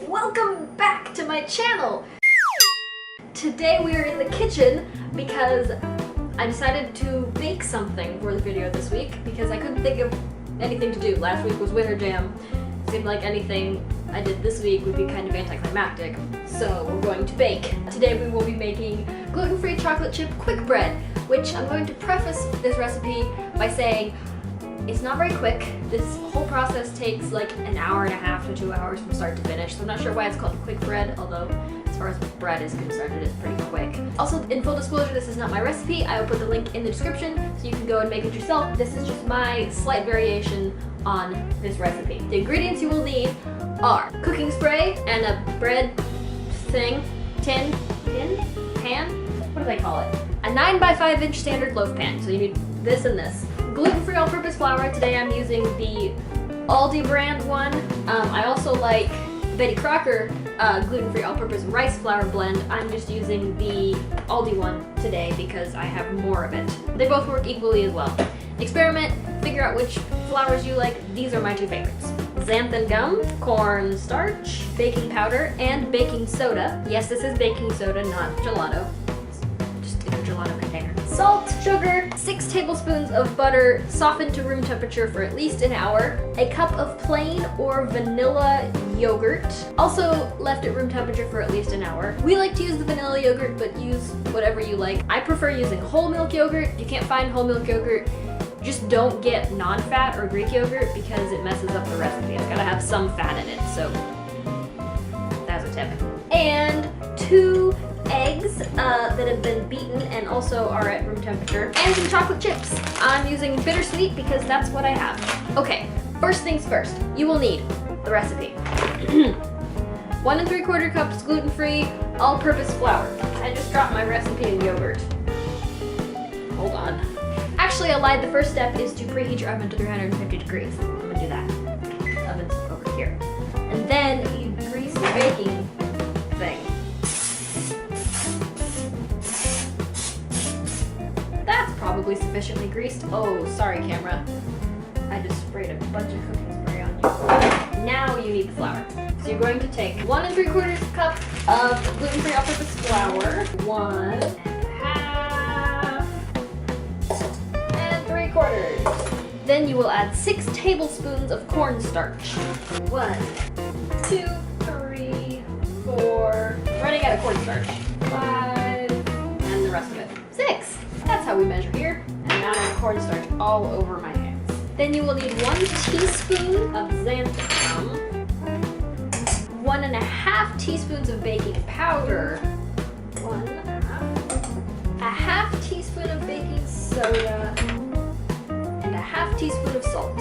Welcome back to my channel! Today we are in the kitchen because I decided to bake something for the video this week because I couldn't think of anything to do. Last week was winter jam. Seemed like anything I did this week would be kind of anticlimactic. So we're going to bake. Today we will be making gluten-free chocolate chip quick bread, which I'm going to preface this recipe by saying it's not very quick. This whole process takes like an hour and a half to 2 hours from start to finish, so I'm not sure why it's called quick bread, although as far as bread is concerned, it is pretty quick. Also, in full disclosure, this is not my recipe. I will put the link in the description so you can go and make it yourself. This is just my slight variation on this recipe. The ingredients you will need are cooking spray and a bread thing, pan? What do they call it? A 9 by 5 inch standard loaf pan, so you need this and this. Gluten-free all-purpose flour. Today I'm using the Aldi brand one. I also like Betty Crocker gluten-free all-purpose rice flour blend. I'm just using the Aldi one today because I have more of it. They both work equally as well. Experiment, figure out which flours you like. These are my two favorites. Xanthan gum, cornstarch, baking powder, and baking soda. Yes, this is baking soda, not gelato. It's just in a gelato container. Salt, sugar, 6 tablespoons of butter, softened to room temperature for at least an hour, a cup of plain or vanilla yogurt, also left at room temperature for at least an hour. We like to use the vanilla yogurt, but use whatever you like. I prefer using whole milk yogurt. If you can't find whole milk yogurt, just don't get non-fat or Greek yogurt because it messes up the recipe. It's gotta have some fat in it, so that's a tip. And 2 eggs that have been beaten and also are at room temperature, and some chocolate chips. I'm using bittersweet because that's what I have. Okay, first things first, you will need the recipe. 1 3/4 cups gluten-free all-purpose flour. I just dropped my recipe in yogurt. Hold on. Actually, I lied. The first step is to preheat your oven to 350 degrees. I'm gonna do that. The oven's over here. And then you grease the baking thing. That's probably sufficiently greased. Oh, sorry, camera. I just sprayed a bunch of cooking spray on you. Now you need the flour. So you're going to take 1 3/4 cup of gluten-free all-purpose flour, 1 1/2 and 3/4. Then you will add 6 tablespoons of cornstarch. 1, 2, 3, 4. Running out of cornstarch. 5, and the rest of it. 6. That's how we measure here. And now I have cornstarch all over my hands. Then you will need 1 teaspoon of xanthan gum, 1 1/2 teaspoons of baking powder, 1 1/2 teaspoon of baking soda, and 1/2 teaspoon of salt,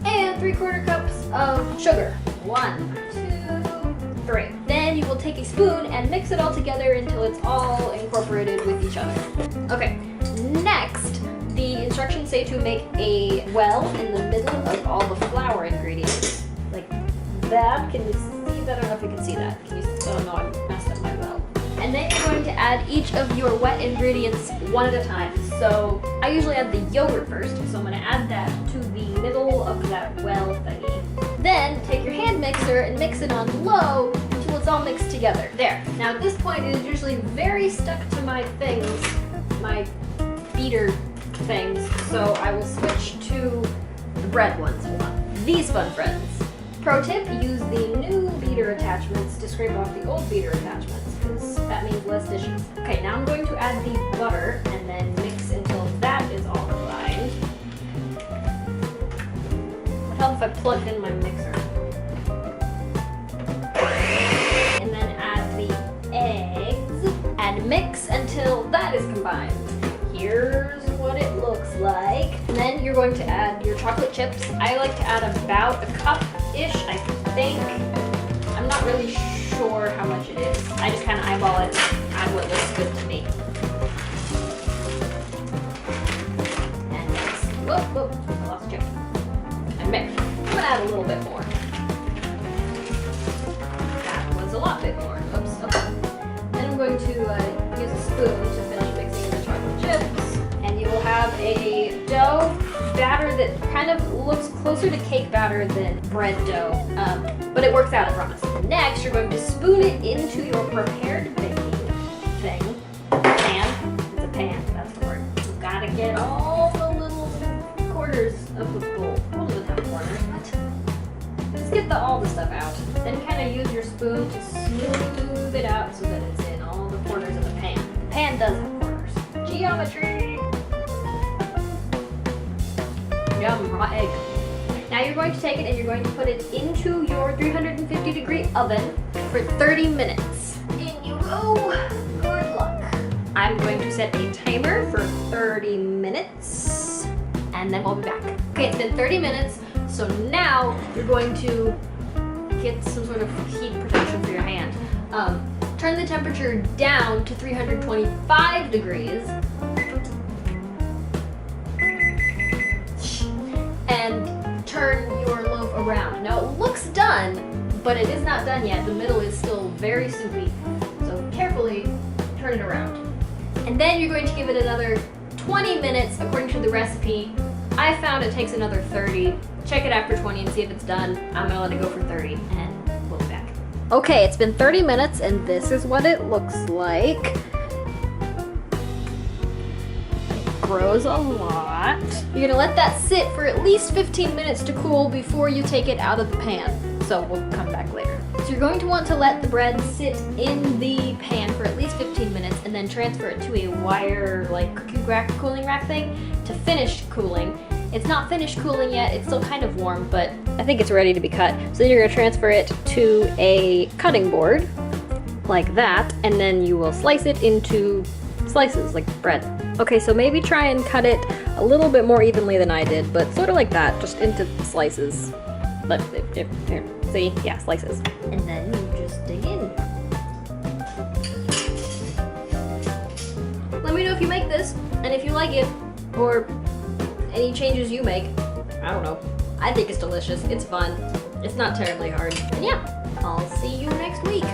and 3/4 cups of sugar. 1, 2, 3. Then you will take a spoon and mix it all together until it's all incorporated with each other. Okay, next, the instructions say to make a well in the middle of all the flour ingredients. Like that. Can you see that? I don't know if you can see that. Can you? Oh no, I messed up my well. And then you're going to add each of your wet ingredients one at a time. So I usually add the yogurt first, so I'm going to add that to the middle of that well thingy. Then take your hand mixer and mix it on low until it's all mixed together. There. Now at this point it is usually very stuck to my things, my beater things, so I will switch to the bread ones. Hold on. These fun friends. Pro tip, use the new beater attachments to scrape off the old beater attachments, because that means less dishes. Okay, now I'm going to add the butter and then mix until that is all combined. What help if I plugged in my mixer? And then add the eggs and mix until that is combined. Here's what it looks like. And then you're going to add your chocolate chips. I like to add about a cup-ish, I think. I'm not really sure how much it is. I just kind of eyeball it, add what looks good to me. And mix. Whoop, whoop, I lost a chip. And mix. I'm gonna add a little bit more. That was a lot bit more. Oops, okay. Then I'm going to use a spoon to finish mixing the chocolate chips. And you will have a dough batter that kind of looks closer to cake batter than bread dough, but it works out, I promise. Next, you're going to spoon it into your prepared baking thing. Pan. It's a pan, that's the word. You've got to get all the little corners of the bowl. What does it have corners? What? Just get all the stuff out. Then kind of use your spoon to smooth it out so that it's in all the corners of the pan. The pan does have corners. Geometry! Yum, raw egg. Now you're going to take it and you're going to put it into your 350-degree oven for 30 minutes. In you go. Good luck. I'm going to set a timer for 30 minutes and then we'll be back. Okay, it's been 30 minutes, so now you're going to get some sort of heat protection for your hand. Turn the temperature down to 325 degrees and turn your loaf around. Now it looks done, but it is not done yet. The middle is still very soupy, so carefully turn it around. And then you're going to give it another 20 minutes according to the recipe. I found it takes another 30. Check it after 20 and see if it's done. I'm gonna let it go for 30 and we'll be back. Okay, it's been 30 minutes and this is what it looks like. It grows a lot. You're gonna let that sit for at least 15 minutes to cool before you take it out of the pan. So we'll come back later. So you're going to want to let the bread sit in the pan for at least 15 minutes and then transfer it to a wire like cooking rack, cooling rack thing to finish cooling. It's not finished cooling yet, it's still kind of warm, but I think it's ready to be cut. So then you're gonna transfer it to a cutting board, like that, and then you will slice it into slices, like bread. Okay, so maybe try and cut it a little bit more evenly than I did, but sort of like that, just into slices. But, see? Yeah, slices. And then you just dig in. Let me know if you make this, and if you like it, or any changes you make. I don't know. I think it's delicious. It's fun. It's not terribly hard. And yeah, I'll see you next week.